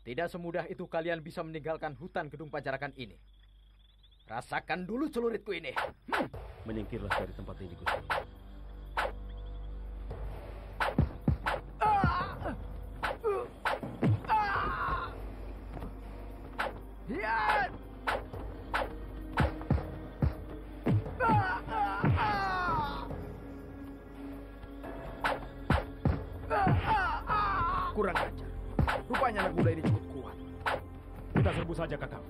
Tidak semudah itu kalian bisa meninggalkan hutan Gedung Pajarakan ini. Rasakan dulu celuritku ini. Menyingkirlah dari tempat ini, Gusti. Kurang ajar. Rupanya anak muda ini cukup kuat. Kita serbu saja, Kakang.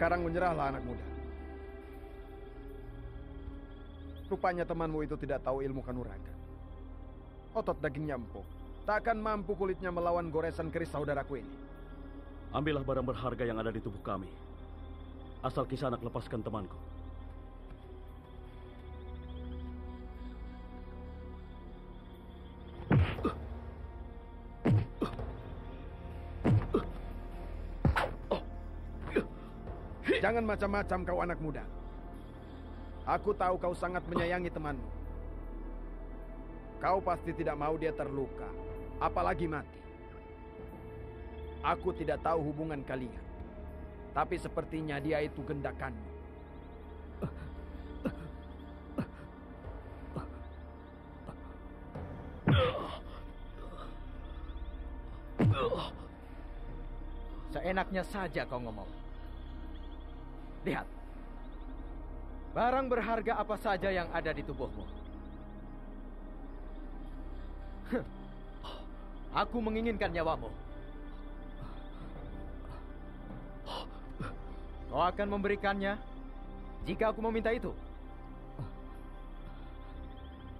Sekarang menyerahlah anak muda. Rupanya temanmu itu tidak tahu ilmu kanuragan. Otot dagingnya empuk. Takkan mampu kulitnya melawan goresan keris saudaraku ini. Ambillah barang berharga yang ada di tubuh kami. Asal Kisanak lepaskan temanku. Jangan macam-macam kau anak muda. Aku tahu kau sangat menyayangi temanmu. Kau pasti tidak mau dia terluka, apalagi mati. Aku tidak tahu hubungan kalian, tapi sepertinya dia itu gendakanmu. Seenaknya saja kau ngomong. Lihat, barang berharga apa saja yang ada di tubuhmu. Aku menginginkan nyawamu. Kau akan memberikannya jika aku meminta itu.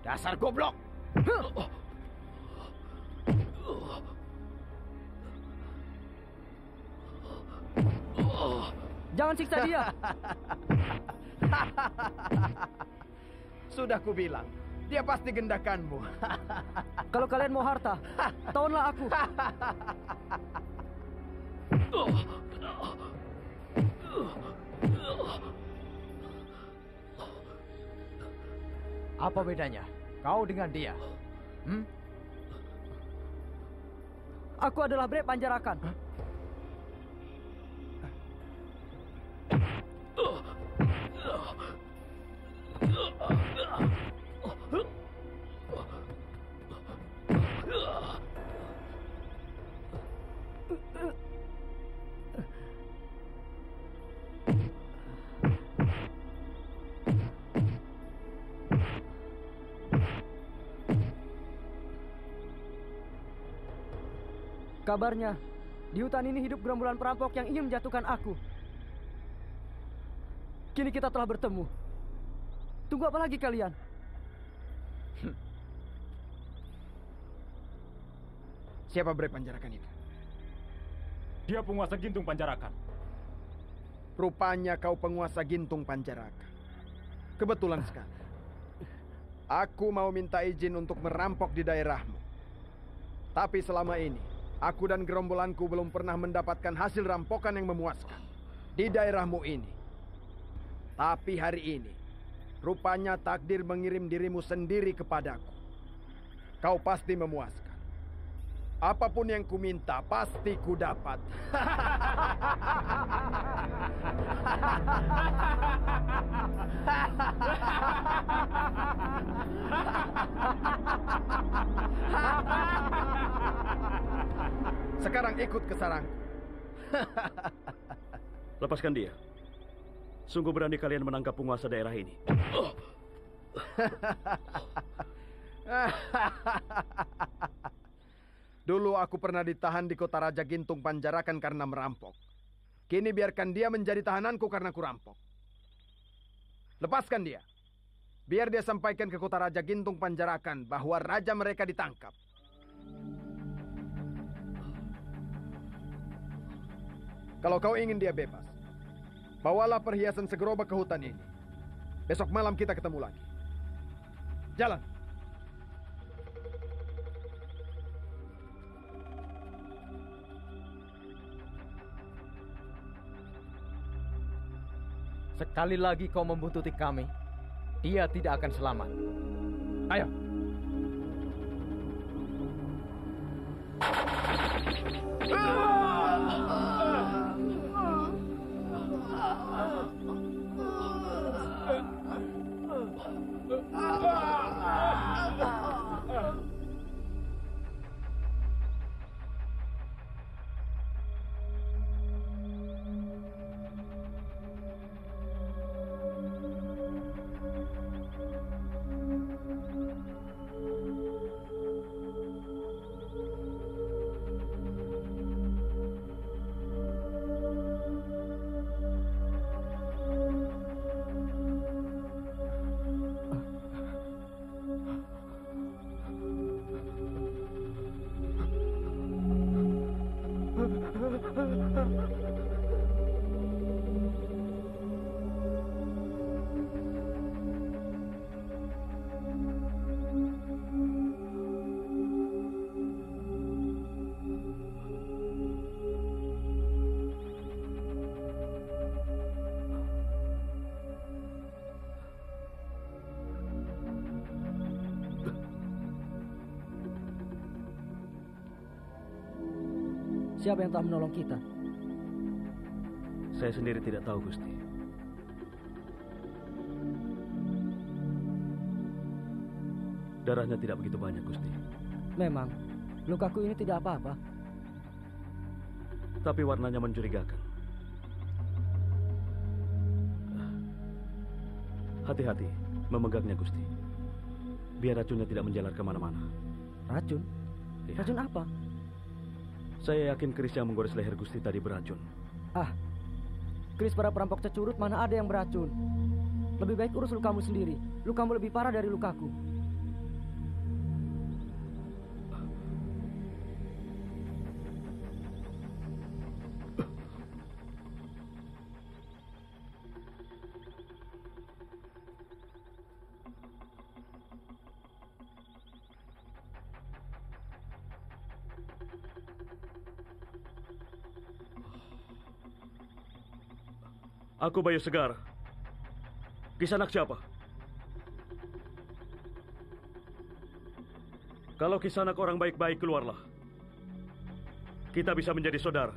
Dasar goblok! Jangan siksa dia. Sudah kubilang, dia pasti gendakanmu. Kalau kalian mau harta, tahunlah aku. Apa bedanya kau dengan dia? Aku adalah Bre Panjarakan. Kabarnya, di hutan ini hidup gerombolan perampok yang ingin menjatuhkan aku. Kini kita telah bertemu. Tunggu apa lagi kalian? Siapa Bre Panjarakan itu? Dia penguasa Gintung Panjarakan. Rupanya kau penguasa Gintung Panjarakan. Kebetulan sekali. Aku mau minta izin untuk merampok di daerahmu. Tapi selama ini, aku dan gerombolanku belum pernah mendapatkan hasil rampokan yang memuaskan di daerahmu ini. Tapi hari ini, rupanya takdir mengirim dirimu sendiri kepadaku. Kau pasti memuaskan. Apapun yang kuminta, pasti ku dapat. Sekarang ikut ke sarangku. Lepaskan dia. Sungguh berani kalian menangkap penguasa daerah ini. Dulu aku pernah ditahan di kota Raja Gintung Panjarakan karena merampok. Kini biarkan dia menjadi tahananku karena kurampok. Lepaskan dia. Biar dia sampaikan ke kota Raja Gintung Panjarakan bahwa raja mereka ditangkap. Kalau kau ingin dia bebas, bawalah perhiasan segerobak ke hutan ini. Besok malam kita ketemu lagi. Jalan. Sekali lagi kau membuntuti kami, dia tidak akan selamat. Ayo. Siapa yang telah menolong kita? Saya sendiri tidak tahu, Gusti. Darahnya tidak begitu banyak, Gusti. Memang, lukaku ini tidak apa-apa. Tapi warnanya mencurigakan. Hati-hati memegangnya, Gusti. Biar racunnya tidak menjalar kemana-mana. Racun? Ya. Racun apa? Saya yakin keris yang menggores leher Gusti tadi beracun. Ah, keris para perampok cecurut mana ada yang beracun. Lebih baik urus lukamu sendiri. Lukamu lebih parah dari lukaku. Aku Bayu Segar. Kisanak siapa? Kalau Kisanak orang baik-baik, keluarlah. Kita bisa menjadi saudara.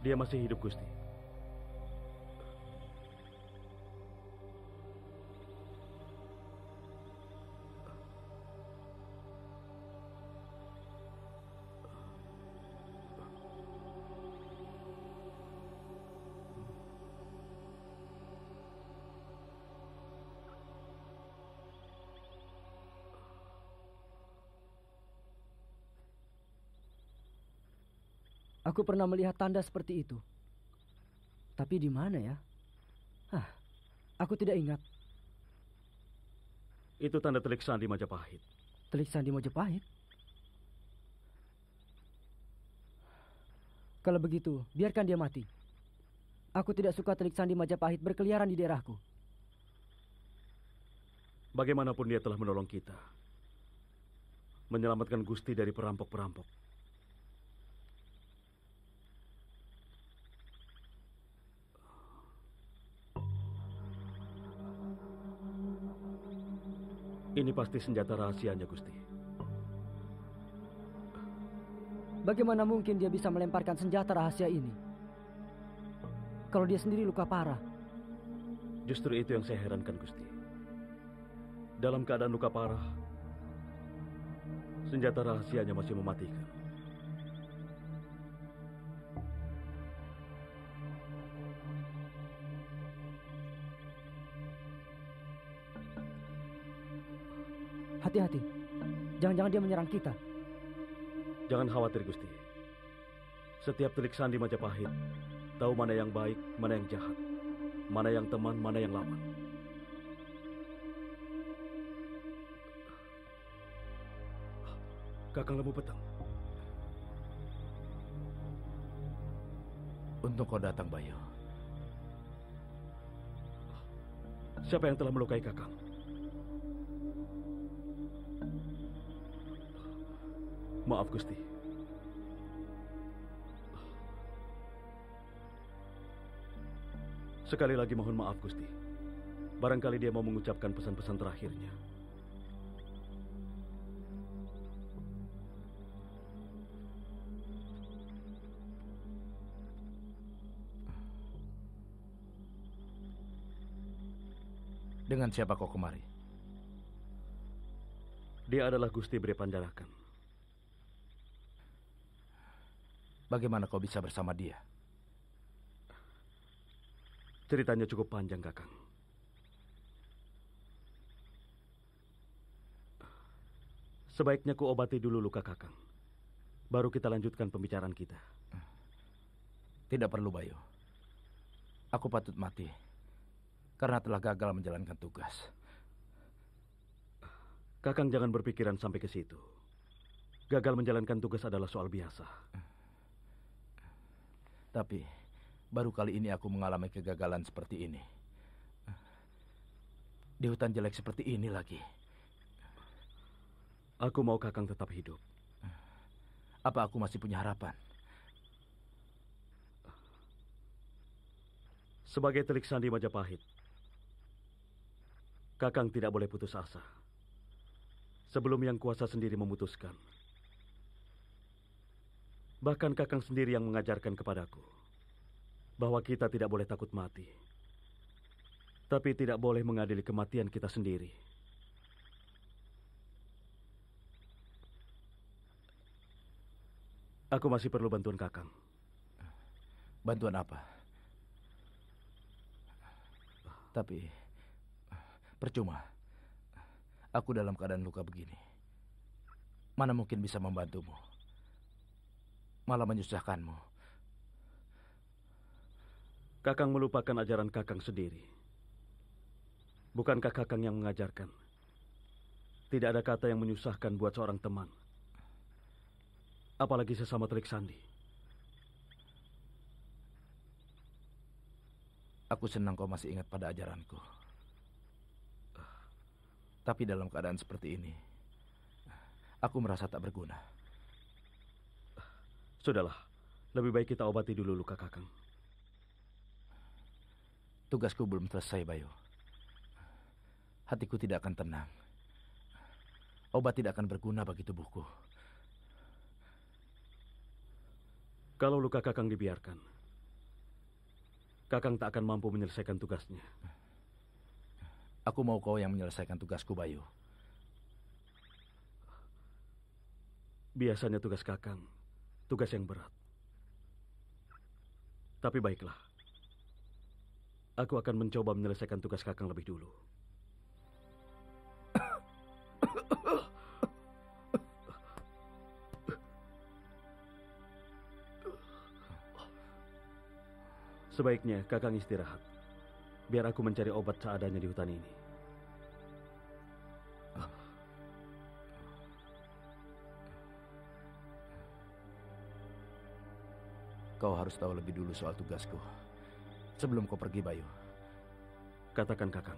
Dia masih hidup, Gusti. Aku pernah melihat tanda seperti itu. Tapi di mana ya? Aku tidak ingat. Itu tanda Telik Sandi Majapahit. Telik Sandi Majapahit? Kalau begitu, biarkan dia mati. Aku tidak suka Telik Sandi Majapahit berkeliaran di daerahku. Bagaimanapun dia telah menolong kita. Menyelamatkan Gusti dari perampok-perampok. Ini pasti senjata rahasianya, Gusti. Bagaimana mungkin dia bisa melemparkan senjata rahasia ini? Kalau dia sendiri luka parah. Justru itu yang saya herankan, Gusti. Dalam keadaan luka parah, senjata rahasianya masih mematikan. Hati-hati. Jangan-jangan dia menyerang kita. Jangan khawatir, Gusti. Setiap Telik Sandi Majapahit tahu mana yang baik, mana yang jahat, mana yang teman, mana yang lawan. Kakang Lembu Petang. Untung kau datang, Bayu. Siapa yang telah melukai Kakang? Maaf, Gusti. Sekali lagi mohon maaf, Gusti. Barangkali dia mau mengucapkan pesan-pesan terakhirnya. Dengan siapa kau kemari? Dia adalah Gusti Bre Panjarakan. Bagaimana kau bisa bersama dia? Ceritanya cukup panjang, Kakang. Sebaiknya ku obati dulu luka Kakang. Baru kita lanjutkan pembicaraan kita. Tidak perlu, Bayu. Aku patut mati karena telah gagal menjalankan tugas. Kakang jangan berpikiran sampai ke situ. Gagal menjalankan tugas adalah soal biasa. Tapi baru kali ini aku mengalami kegagalan seperti ini. Di hutan jelek seperti ini lagi. Aku mau Kakang tetap hidup. Apa aku masih punya harapan? Sebagai Telik Sandi Majapahit, Kakang tidak boleh putus asa. Sebelum Yang Kuasa sendiri memutuskan. Bahkan Kakang sendiri yang mengajarkan kepadaku bahwa kita tidak boleh takut mati. Tapi tidak boleh mengadili kematian kita sendiri. Aku masih perlu bantuan Kakang. Bantuan apa? Tapi percuma. Aku dalam keadaan luka begini. Mana mungkin bisa membantumu? Malah menyusahkanmu. Kakang melupakan ajaran Kakang sendiri. Bukankah Kakang yang mengajarkan? Tidak ada kata yang menyusahkan buat seorang teman. Apalagi sesama Telik Sandi. Aku senang kau masih ingat pada ajaranku. Tapi dalam keadaan seperti ini, aku merasa tak berguna. Sudahlah, lebih baik kita obati dulu luka Kakang. Tugasku belum selesai, Bayu. Hatiku tidak akan tenang. Obat tidak akan berguna bagi tubuhku. Kalau luka Kakang dibiarkan, Kakang tak akan mampu menyelesaikan tugasnya. Aku mau kau yang menyelesaikan tugasku, Bayu. Biasanya tugas Kakang, tugas yang berat. Tapi baiklah. Aku akan mencoba menyelesaikan tugas Kakang lebih dulu. Sebaiknya Kakang istirahat. Biar aku mencari obat seadanya di hutan ini. Kau harus tahu lebih dulu soal tugasku. Sebelum kau pergi, Bayu. Katakan Kakang.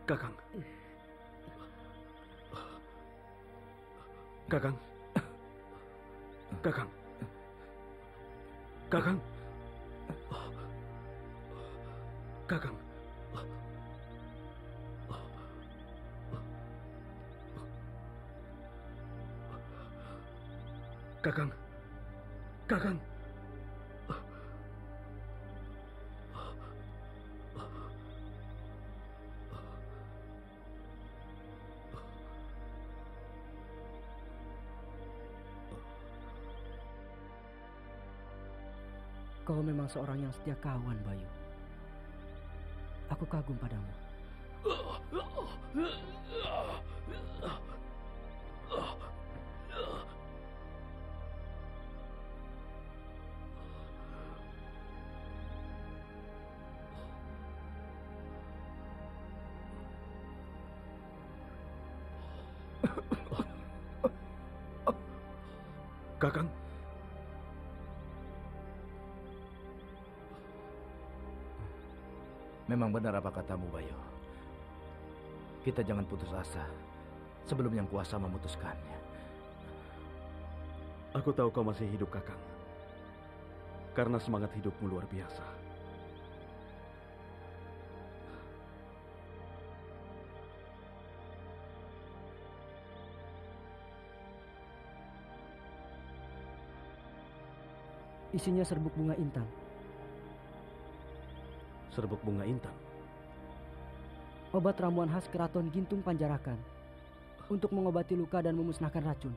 Kakang. Kakang. Kakang. Kakang. Kakang. Kakang. Kakang. Kau memang seorang yang setia kawan, Bayu. Aku kagum padamu. Kakang. Memang benar apa katamu, Bayu. Kita jangan putus asa sebelum yang kuasa memutuskannya. Aku tahu kau masih hidup, Kakang. Karena semangat hidupmu luar biasa. Isinya serbuk bunga intan. Serbuk bunga intan. Obat ramuan khas Keraton Gintung Panjarakan. Untuk mengobati luka dan memusnahkan racun.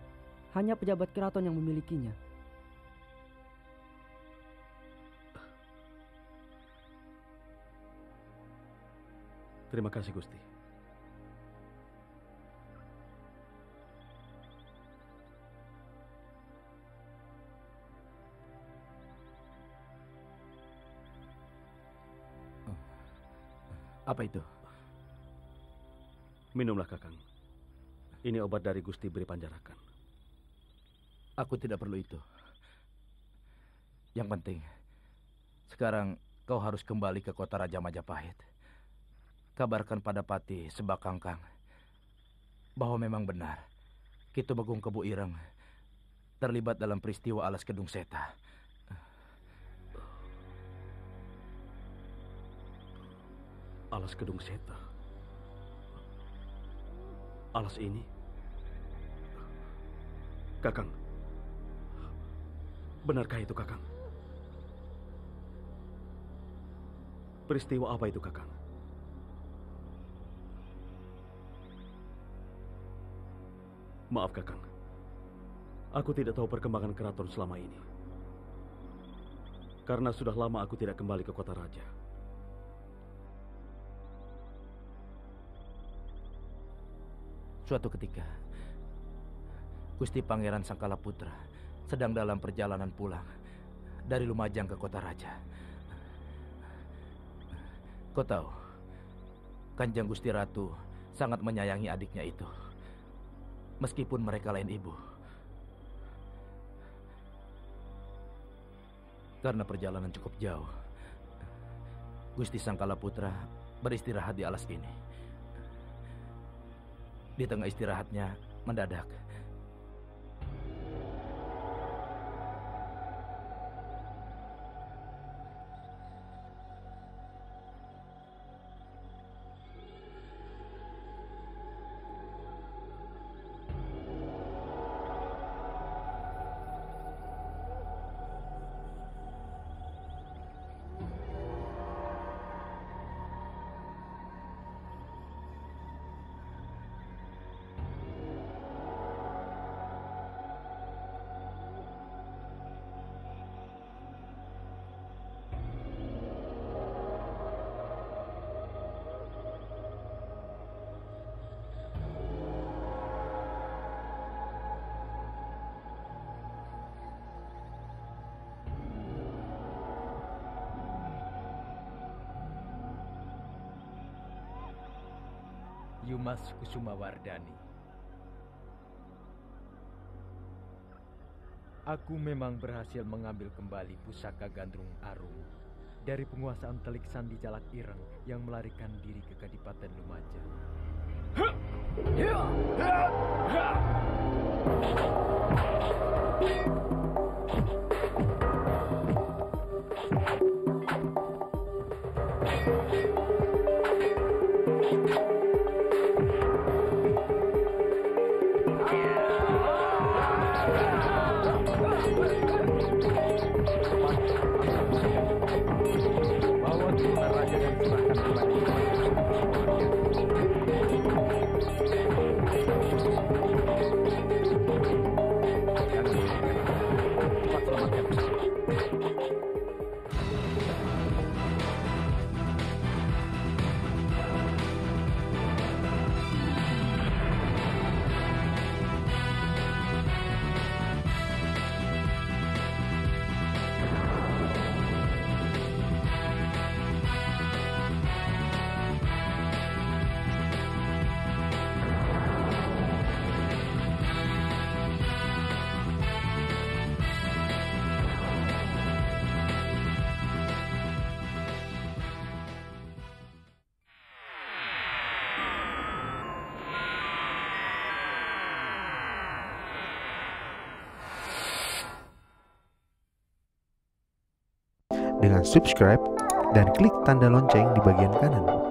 Hanya pejabat keraton yang memilikinya. Terima kasih, Gusti. Apa itu? Minumlah, Kakang. Ini obat dari Gusti Beri Panjarakan. Aku tidak perlu itu. Yang penting, sekarang kau harus kembali ke kota Raja Majapahit. Kabarkan pada Pati Sebakangkang bahwa memang benar Ki Tumenggung Kebu Ireng terlibat dalam peristiwa Alas Kedung Seta. Alas Kedung Seta. Alas ini? Kakang. Benarkah itu, Kakang? Peristiwa apa itu, Kakang? Maaf, Kakang. Aku tidak tahu perkembangan keraton selama ini. Karena sudah lama aku tidak kembali ke kota raja. Suatu ketika, Gusti Pangeran Sangkalaputra sedang dalam perjalanan pulang dari Lumajang ke kota raja. Kau tahu, Kanjeng Gusti Ratu sangat menyayangi adiknya itu. Meskipun mereka lain ibu. Karena perjalanan cukup jauh, Gusti Sangkalaputra beristirahat di alas ini. Di tengah istirahatnya, mendadak Yumas Kusumawardhani. Aku memang berhasil mengambil kembali pusaka Gandrung Arum dari penguasaan Telik Sandi Jalak Ireng yang melarikan diri ke Kadipaten Lumajang. Bawa turunan raja dan serahkan kepada dengan subscribe dan klik tanda lonceng di bagian kanan.